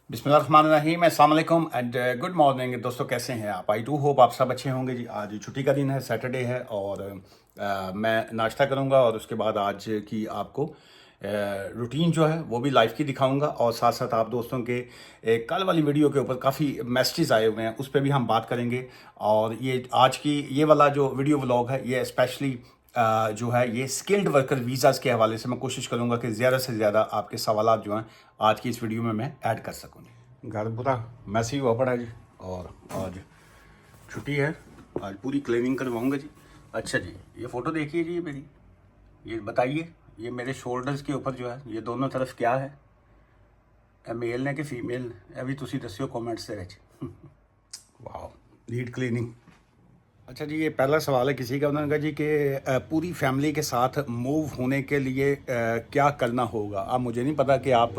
बिस्मिल्लाहिर्रहमानिर्रहीम, अस्सलाम वालेकुम एंड गुड मॉर्निंग दोस्तों। कैसे हैं आप? आई डू होप आप सब अच्छे होंगे जी। आज छुट्टी का दिन है, सैटरडे है और मैं नाश्ता करूंगा और उसके बाद आज की आपको रूटीन जो है वो भी लाइफ की दिखाऊंगा और साथ साथ आप दोस्तों के कल वाली वीडियो के ऊपर काफ़ी मैसेजेस आए हुए हैं, उस पर भी हम बात करेंगे। और ये आज की ये वाला जो वीडियो व्लॉग है ये स्पेशली जो है ये स्किल्ड वर्कर वीज़ाज़ के हवाले से मैं कोशिश करूंगा कि ज़्यादा से ज़्यादा आपके सवालात जो हैं आज की इस वीडियो में मैं ऐड कर सकूँ। घर पूरा मैसी हुआ पड़ा है जी और आज छुट्टी है, आज पूरी क्लीनिंग करवाऊंगा जी। अच्छा जी, ये फ़ोटो देखिए जी मेरी, ये बताइए ये मेरे शोल्डर्स के ऊपर जो है ये दोनों तरफ क्या है? मेल ने कि फीमेल ने? अभी तुसी दस्सियो कमेंट्स दे विच। वाह, नीट क्लीनिंग। अच्छा जी, ये पहला सवाल है किसी का, उन्होंने कहा जी कि पूरी फैमिली के साथ मूव होने के लिए क्या करना होगा। अब मुझे नहीं पता कि आप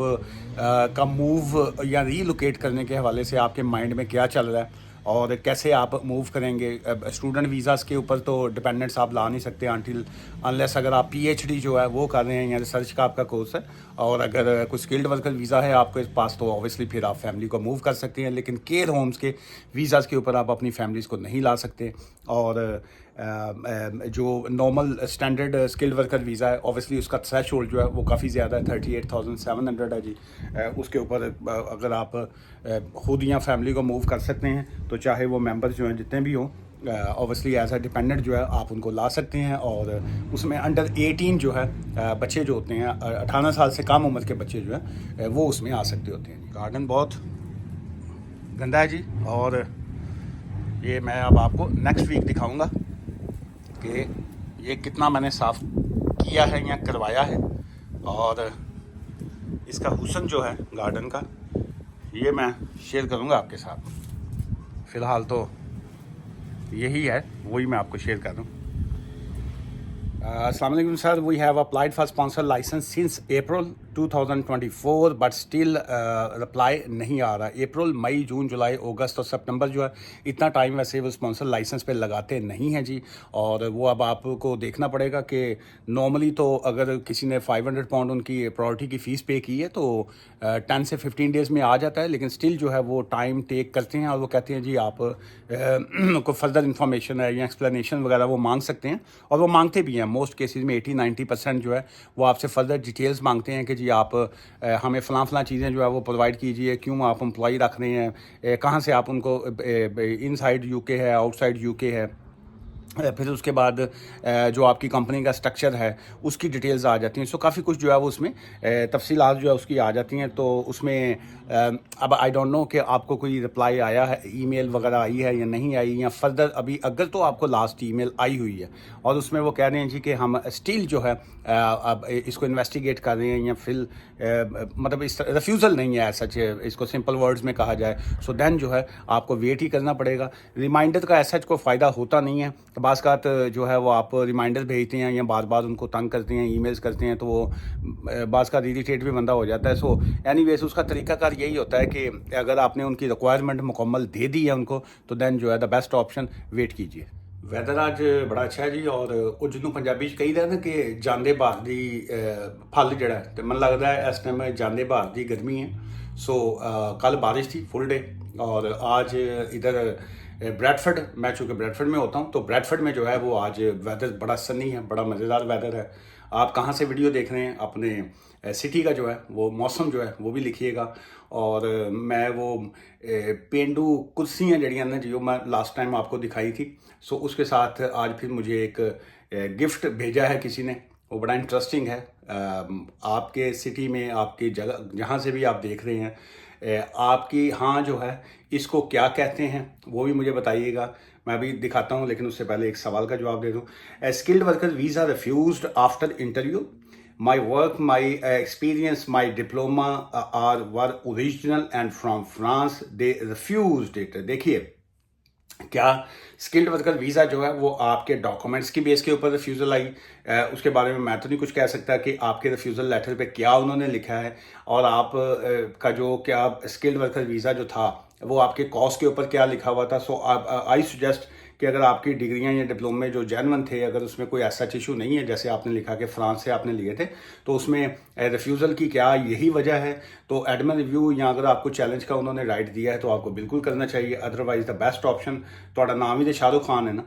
का मूव या रीलोकेट करने के हवाले से आपके माइंड में क्या चल रहा है और कैसे आप मूव करेंगे। स्टूडेंट वीज़ाज़ के ऊपर तो डिपेंडेंट्स आप ला नहीं सकते अनटिल अनलेस अगर आप पीएचडी जो है वो कर रहे हैं या रिसर्च का आपका कोर्स है। और अगर कोई स्किल्ड वर्कर वीज़ा है आपके पास तो ऑब्वियसली फिर आप फैमिली को मूव कर सकते हैं, लेकिन केयर होम्स के वीज़ाज़ के ऊपर आप अपनी फैमिलीज़ को नहीं ला सकते। और जो normal standard skilled worker visa है ऑब्वियसली उसका थ्रेशोल्ड जो है वो काफ़ी ज़्यादा है, 38,700 है जी। उसके ऊपर अगर आप खुद या फैमिली को मूव कर सकते हैं तो चाहे वो मेंबर्स जो हैं जितने भी हों ऑब्वियसली एज अ डिपेंडेंट जो है आप उनको ला सकते हैं। और उसमें अंडर 18 जो है बच्चे जो होते हैं 18 साल से कम उम्र के बच्चे जो हैं वो उसमें आ सकते होते हैं। गार्डन बहुत गंदा है जी और ये मैं अब आपको नेक्स्ट वीक दिखाऊंगा कि ये कितना मैंने साफ़ किया है या करवाया है। और इसका हुस्न जो है गार्डन का ये मैं शेयर करूंगा आपके साथ। फ़िलहाल तो यही है, वही मैं आपको शेयर कर दूँ। Assalamu alaikum sir, we have applied for sponsor license since April 2024 but still reply नहीं आ रहा। अप्रैल, मई, जून, जुलाई, अगस्त और सितंबर जो है इतना टाइम वैसे वो स्पॉन्सर लाइसेंस पे लगाते नहीं हैं जी। और वो अब आपको देखना पड़ेगा कि नॉर्मली तो अगर किसी ने 500 पाउंड उनकी प्रायोरिटी की फ़ीस पे की है तो 10 से 15 डेज़ में आ जाता है, लेकिन स्टिल जो है वो टाइम टेक करते हैं और वो कहते हैं जी आप को फर्दर इन्फॉर्मेशन है या एक्सप्लेनेशन वगैरह वो मांग सकते हैं। और वो मांगते भी हैं मोस्ट केसेस में 80-90% जो है वो आपसे फर्दर डिटेल्स मांगते हैं कि जी आप हमें फ़लाँ चीज़ें जो है वो प्रोवाइड कीजिए, क्यों आप एम्प्लॉय रख रहे हैं, कहाँ से आप उनको, इनसाइड यूके है, आउटसाइड यूके है। फिर उसके बाद जो आपकी कंपनी का स्ट्रक्चर है उसकी डिटेल्स आ जाती हैं। सो काफ़ी कुछ जो है वो उसमें तफसीलात जो है उसकी आ जाती हैं। तो उसमें अब आई डोंट नो कि आपको कोई रिप्लाई आया है, ईमेल वगैरह आई है या नहीं आई, या फर्दर अभी अगर तो आपको लास्ट ईमेल आई हुई है और उसमें वो कह रहे हैं जी कि हम स्टिल जो है अब इसको इन्वेस्टिगेट कर रहे हैं या फिर मतलब इस रिफ्यूज़ल नहीं है सच, इसको सिंपल वर्ड्स में कहा जाए। सो देन जो है आपको वेट ही करना पड़ेगा। रिमाइंडर का ऐसा कोई फ़ायदा होता नहीं है। बाज़ जो है वो आप रिमाइंडर भेजते हैं या बार बार उनको तंग करते हैं, ईमेल्स करते हैं, तो वो बाज़ का इरिटेट भी बंदा हो जाता है। सो एनीवेज उसका तरीकाकार यही होता है कि अगर आपने उनकी रिक्वायरमेंट मुकम्मल दे दी है उनको तो देन जो है द बेस्ट ऑप्शन वेट कीजिए। वैदर आज बड़ा अच्छा है जी और ਉਹ ਜਿਹਨੂੰ ਪੰਜਾਬੀ 'ਚ ਕਹੀਦਾ ਨਾ ਕਿ ਜਾਂਦੇ ਬਹਾਰ ਦੀ फल ਜਿਹੜਾ है तो मन लगता है इस टाइम ਜਾਂਦੇ बहार की गर्मी है। सो कल बारिश थी फुल डे और आज इधर ब्रैडफर्ड, मैं चूँकि ब्रैडफर्ड में होता हूँ तो ब्रैडफर्ड में जो है वो आज वेदर बड़ा सनी है, बड़ा मज़ेदार वेदर है। आप कहाँ से वीडियो देख रहे हैं, अपने सिटी का जो है वो मौसम जो है वो भी लिखिएगा। और मैं वो पेंडू कुर्सियाँ जड़ियाँ ना जो मैं लास्ट टाइम आपको दिखाई थी, सो उसके साथ आज फिर मुझे एक गिफ्ट भेजा है किसी ने, वो बड़ा इंटरेस्टिंग है। आपके सिटी में, आपकी जगह जहाँ से भी आप देख रहे हैं, आपकी हाँ जो है इसको क्या कहते हैं वो भी मुझे बताइएगा। मैं अभी दिखाता हूँ लेकिन उससे पहले एक सवाल का जवाब दे दूँ। Skilled worker visa refused after interview, my work, my experience, my diploma are were original and from France, they refused it. देखिए क्या स्किल्ड वर्कर वीज़ा जो है वो आपके डॉक्यूमेंट्स की बेस के ऊपर रिफ्यूज़ल आई, उसके बारे में मैं तो नहीं कुछ कह सकता कि आपके रिफ्यूज़ल लेटर पे क्या उन्होंने लिखा है। और आप का जो क्या स्किल्ड वर्कर वीज़ा जो था वो आपके कॉस्ट के ऊपर क्या लिखा हुआ था। सो आई सजेस्ट कि अगर आपकी डिग्रियां या डिप्लोमे जो जेन्युइन थे, अगर उसमें कोई ऐसा इशू नहीं है, जैसे आपने लिखा कि फ्रांस से आपने लिए थे, तो उसमें रिफ्यूज़ल की क्या यही वजह है, तो एडमिन रिव्यू या अगर आपको चैलेंज का उन्होंने राइट दिया है तो आपको बिल्कुल करना चाहिए। अदरवाइज द बेस्ट ऑप्शन, थोड़ा नाम ही तो शाहरुख खान है ना,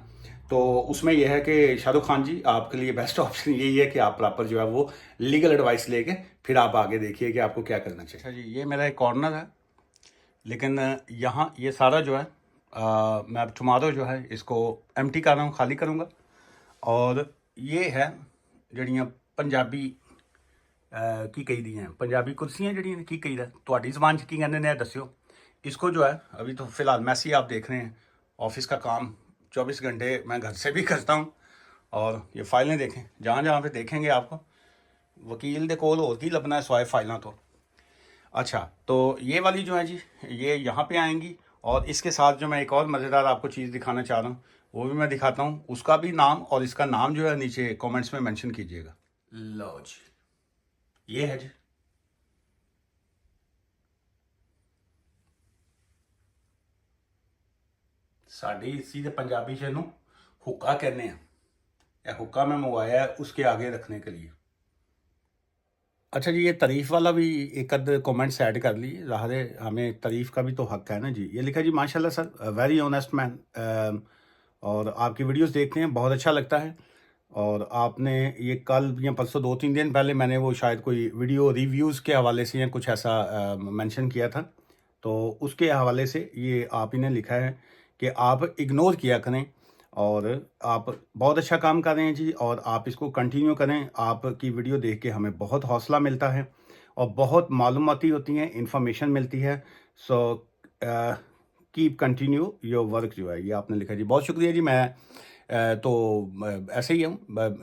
तो उसमें यह है कि शाहरुख खान जी आपके लिए बेस्ट ऑप्शन यही है कि आप प्रॉपर जो है वो लीगल एडवाइस लेके फिर आप आगे देखिए कि आपको क्या करना चाहिए। अच्छा जी, ये मेरा एक कॉर्नर है, लेकिन यहाँ ये सारा जो है मैं टुमारो जो है इसको एम्प्टी कर रहा हूँ, खाली करूँगा। और ये है जड़ियाँ पंजाबी की कही दी हैं, पंजाबी कुर्सियाँ जड़ियाँ की कही थोड़ी जबान की कहने ने दस्यो। इसको जो है अभी तो फिलहाल मैसी आप देख रहे हैं, ऑफिस का काम 24 घंटे मैं घर से भी करता हूँ। और ये फाइलें देखें, जहाँ जहाँ पे देखेंगे आपको वकील दे कोल होर की लभना है स्वाय फाइलें तो। अच्छा, तो ये वाली जो है जी, ये यहाँ पे आएंगी। और इसके साथ जो मैं एक और मज़ेदार आपको चीज़ दिखाना चाह रहा हूँ वो भी मैं दिखाता हूँ, उसका भी नाम और इसका नाम जो है नीचे कमेंट्स में मेंशन कीजिएगा। लो जी, ये है जी, साड़ी इसी पंजाबी च इहनूं हुक्का कहने हैं। यह हुक्का मैं मंगवाया है उसके आगे रखने के लिए। अच्छा जी, ये तारीफ़ वाला भी एक अद कमेंट्स ऐड कर लिए, ज़ाहिर है हमें तारीफ़ का भी तो हक है ना जी। ये लिखा जी, माशाल्लाह सर, वेरी ऑनेस्ट मैन, और आपकी वीडियोस देखते हैं, बहुत अच्छा लगता है। और आपने ये कल या परसों 2-3 दिन पहले मैंने वो शायद कोई वीडियो रिव्यूज़ के हवाले से या कुछ ऐसा मेंशन किया था, तो उसके हवाले से ये आप ही ने लिखा है कि आप इग्नोर किया करें। और आप बहुत अच्छा काम कर रहे हैं जी, और आप इसको कंटिन्यू करें। आपकी वीडियो देख के हमें बहुत हौसला मिलता है और बहुत मालूमाती होती हैं, इंफॉर्मेशन मिलती है। So keep continue your work, जो है ये आपने लिखा जी, बहुत शुक्रिया जी। मैं ऐसे ही हूँ,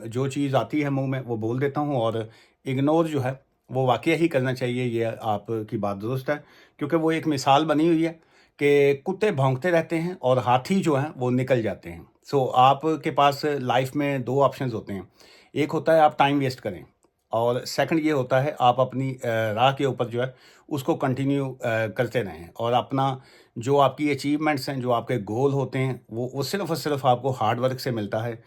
जो चीज़ आती है मुंह में वो बोल देता हूँ, और इग्नोर जो है वो वाकई ही करना चाहिए। ये आपकी बात दुरुस्त है, क्योंकि वो एक मिसाल बनी हुई है कि कुत्ते भौंकते रहते हैं और हाथी जो हैं वो निकल जाते हैं। सो आपके पास लाइफ में दो ऑप्शंस होते हैं, एक होता है आप टाइम वेस्ट करें, और सेकंड ये होता है आप अपनी राह के ऊपर जो है उसको कंटिन्यू करते रहें। और अपना जो आपकी अचीवमेंट्स हैं, जो आपके गोल होते हैं, वो सिर्फ़ और सिर्फ आपको हार्ड वर्क से मिलता है,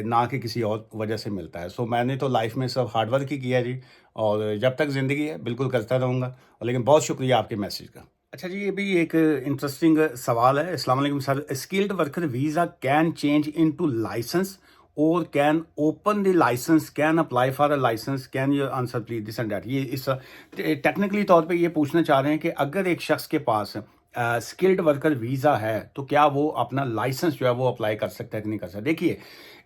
ना कि किसी और वजह से मिलता है। सो मैंने तो लाइफ में सब हार्ड वर्क ही किया जी, और जब तक ज़िंदगी है बिल्कुल करता रहूँगा। और लेकिन बहुत शुक्रिया आपके मैसेज का। अच्छा जी, ये भी एक इंटरेस्टिंग सवाल है। अस्सलाम वालेकुम sir, skilled worker visa can change into licence और can open the licence, can apply for a licence, can you answer please this and that. ये इस टेक्निकली तौर पे ये पूछना चाह रहे हैं कि अगर एक शख्स के पास स्किल्ड वर्कर वीज़ा है तो क्या वो अपना लाइसेंस जो है वो अप्लाई कर सकता है कि नहीं कर सकता। देखिए,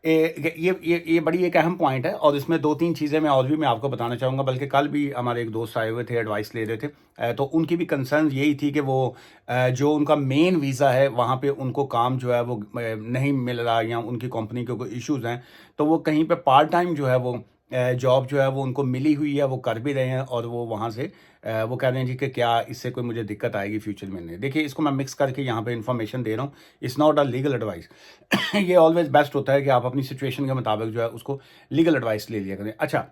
ये बड़ी एक अहम पॉइंट है, और इसमें 2-3 चीज़ें मैं और भी मैं आपको बताना चाहूँगा। बल्कि कल भी हमारे एक दोस्त आए हुए थे, एडवाइस ले रहे थे, तो उनकी भी कंसर्न यही थी कि वो जो उनका मेन वीज़ा है वहाँ पे उनको काम जो है वो नहीं मिल रहा, या उनकी कंपनी के कोई इश्यूज़ हैं, तो वो कहीं पे पार्ट टाइम जो है वो जॉब जो है वो उनको मिली हुई है, वो कर भी रहे हैं, और वो वहाँ से वो कह रहे हैं जी कि क्या इससे कोई मुझे दिक्कत आएगी फ्यूचर में। नहीं, देखिए, इसको मैं मिक्स करके यहाँ पे इन्फॉर्मेशन दे रहा हूँ, it's not a legal advice. ये ऑलवेज बेस्ट होता है कि आप अपनी सिचुएशन के मुताबिक जो है उसको लीगल एडवाइस ले लिया करें। अच्छा,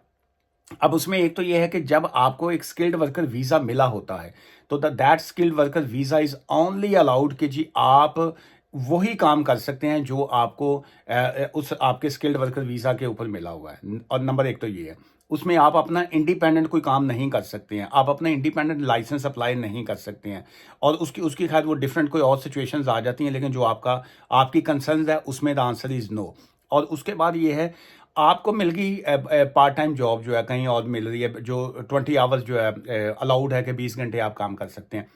अब उसमें एक तो ये है कि जब आपको एक स्किल्ड वर्कर वीज़ा मिला होता है, तो that skilled worker visa is only allowed कि जी आप वही काम कर सकते हैं जो आपको उस आपके स्किल्ड वर्कर वीज़ा के ऊपर मिला हुआ है। और नंबर एक तो ये है, उसमें आप अपना इंडिपेंडेंट कोई काम नहीं कर सकते हैं, आप अपना इंडिपेंडेंट लाइसेंस अप्लाई नहीं कर सकते हैं। और उसकी उसकी खैर वो डिफरेंट कोई और सिचुएशंस आ जाती हैं, लेकिन जो आपकी कंसर्न्स है उसमें द आंसर इज़ नो। और उसके बाद ये है, आपको मिल गई पार्ट टाइम जॉब जो है कहीं और मिल रही है, जो 20 आवर्स जो है अलाउड है कि 20 घंटे आप काम कर सकते हैं।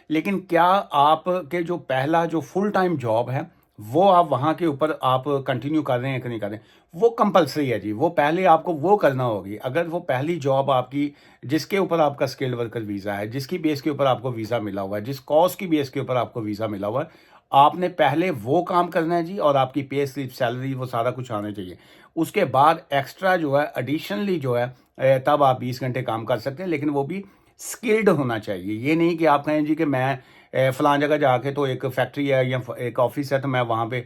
लेकिन क्या आपके जो पहला जो फुल टाइम जॉब है वो आप वहाँ के ऊपर आप कंटिन्यू कर रहे हैं कि नहीं कर रहे हैं, वो कंपलसरी है जी। वो पहले आपको वो करना होगी। अगर वो पहली जॉब आपकी जिसके ऊपर आपका स्किल्ड वर्कर वीज़ा है, जिसकी बेस के ऊपर आपको वीज़ा मिला हुआ है, जिस कॉज की बेस के ऊपर आपको वीज़ा मिला हुआ है, आपने पहले वो काम करना है जी, और आपकी पे स्लिप, सैलरी, वो सारा कुछ आना चाहिए। उसके बाद एक्स्ट्रा जो है, एडिशनली जो है, तब आप 20 घंटे काम कर सकते हैं, लेकिन वो भी स्किल्ड होना चाहिए। ये नहीं कि आप कहें जी कि मैं फ़लाँ जगह जाके, तो एक फैक्ट्री है या एक ऑफिस है, तो मैं वहाँ पे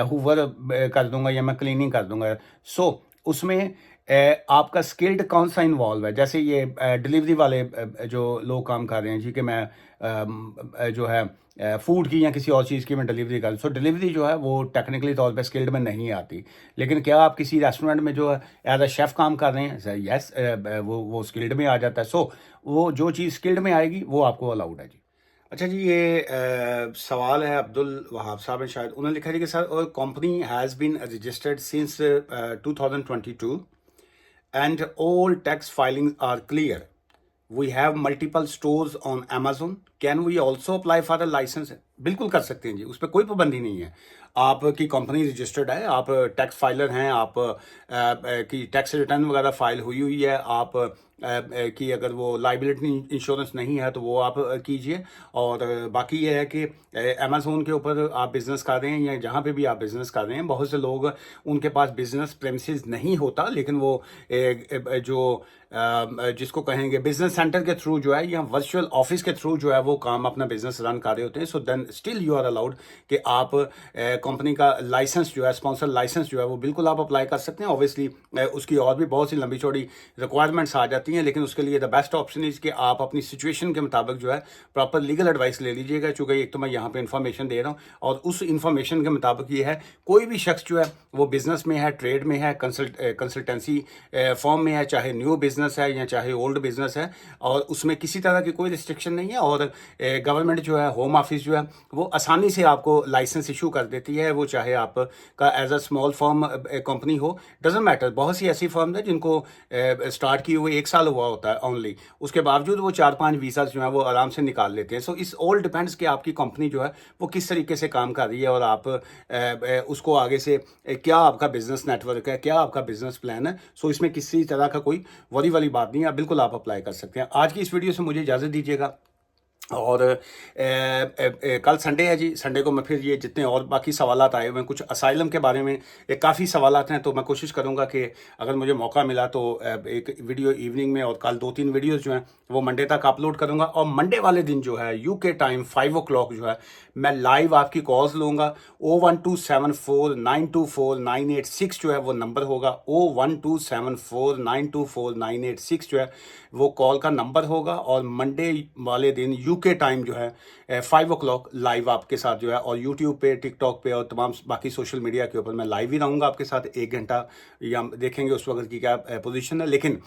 हूवर कर दूंगा या मैं क्लीनिंग कर दूंगा। सो उसमें आपका स्किल्ड कौन सा इन्वॉल्व है। जैसे ये डिलीवरी वाले जो लोग काम कर रहे हैं जी, कि मैं जो है फूड की या किसी और चीज़ की मैं डिलीवरी करूँ, सो डिलीवरी जो है वो टेक्निकली तौर पे स्किल्ड में नहीं आती। लेकिन क्या आप किसी रेस्टोरेंट में जो है एज अ शेफ़ काम कर रहे हैं, यस, वो स्किल्ड में आ जाता है। सो वो जो चीज़ स्किल्ड में आएगी वो आपको अलाउड है जी। अच्छा जी, ये सवाल है अब्दुल वहाब साहब ने, शायद उन्होंने लिखा है कि sir company has been registered since 2022 and all tax filings are clear. We have multiple stores on Amazon. Can we also apply for a license? बिल्कुल कर सकते हैं जी, उस पर कोई पाबंदी नहीं है। आपकी कंपनी रजिस्टर्ड है, आप टैक्स फाइलर हैं, आप की टैक्स रिटर्न वगैरह फाइल हुई हुई है, आप कि अगर वो लाइबिलिटी इंश्योरेंस नहीं है तो वो आप कीजिए। और बाकी ये है कि अमेज़ोन के ऊपर आप बिज़नेस कर रहे हैं या जहाँ पे भी आप बिज़नेस कर रहे हैं, बहुत से लोग उनके पास बिज़नेस प्रेमिसेस नहीं होता, लेकिन वो जो जिसको कहेंगे बिजनेस सेंटर के थ्रू जो है या वर्चुअल ऑफिस के थ्रू जो है वो काम अपना बिजनेस रन कर रहे होते हैं। So then still you are allowed कि आप कंपनी का लाइसेंस जो है, स्पॉन्सर लाइसेंस जो है वो बिल्कुल आप अप्लाई कर सकते हैं। ऑब्वियसली उसकी और भी बहुत सी लंबी चौड़ी रिक्वायरमेंट्स आ जाती हैं, लेकिन उसके लिए द बेस्ट ऑप्शन इज कि आप अपनी सिचुएशन के मुताबिक जो है प्रॉपर लीगल एडवाइस ले लीजिएगा। चूँकि एक तो मैं यहाँ पे इन्फॉर्मेशन दे रहा हूँ और उस इन्फॉर्मेशन के मुताबिक ये है, कोई भी शख्स जो है वो बिजनेस में है, ट्रेड में है, कंसल्टेंसी फॉर्म में है, चाहे न्यू बिजनेस है या चाहे ओल्ड बिजनेस है, और उसमें किसी तरह की कोई रिस्ट्रिक्शन नहीं है। और गवर्नमेंट जो है, होम ऑफिस जो है वो आसानी से आपको लाइसेंस इशू कर देती है, वो चाहे आपका as a small firm company हो, डजेंट मैटर। बहुत सी ऐसी फर्म है जिनको स्टार्ट किए हुए 1 साल हुआ होता है ओनली, उसके बावजूद वो 4-5 वीज़ा जो है वो आराम से निकाल लेते हैं। सो इस ऑल डिपेंड्स कि आपकी कंपनी जो है वो किस तरीके से काम कर रही है और आप उसको आगे से क्या आपका बिजनेस नेटवर्क है, क्या आपका बिजनेस प्लान है। सो इसमें किसी तरह का कोई वरी वाली बात नहीं है, बिल्कुल आप अप्लाई कर सकते हैं। आज की इस वीडियो से मुझे इजाज़त दीजिएगा, और कल संडे है जी, संडे को मैं फिर ये जितने और बाकी सवालात आए हुए हैं, कुछ असाइलम के बारे में काफ़ी सवालात हैं, तो मैं कोशिश करूंगा कि अगर मुझे मौका मिला तो एक वीडियो इवनिंग में और कल 2-3 वीडियोस जो हैं वो मंडे तक अपलोड करूंगा। और मंडे वाले दिन जो है यूके टाइम 5 o'clock जो है मैं लाइव आपकी कॉल्स लूँगा। 01274924986 जो है वो नंबर होगा, 01274924986 जो है वो कॉल का नंबर होगा। और मंडे वाले दिन यूके टाइम जो है 5 o'clock लाइव आपके साथ जो है, और यूट्यूब पे, टिकटॉक पे और तमाम बाकी सोशल मीडिया के ऊपर मैं लाइव ही रहूँगा आपके साथ 1 घंटा, या देखेंगे उस वक्त की क्या पोजीशन है। लेकिन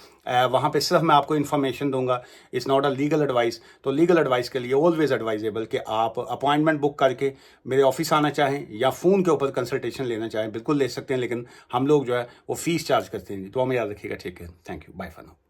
वहाँ पे सिर्फ मैं आपको इन्फॉर्मेशन दूंगा, it's not a legal advice. तो लीगल एडवाइस के लिए ऑलवेज एडवाइजेबल कि आप अपॉइंटमेंट बुक करके मेरे ऑफिस आना चाहें या फ़ोन के ऊपर कंसल्टेशन लेना चाहें, बिल्कुल ले सकते हैं, लेकिन हम लोग जो है वो फीस चार्ज करते हैं। तो हमें याद रखिएगा, ठीक है। Thank you, bye for now.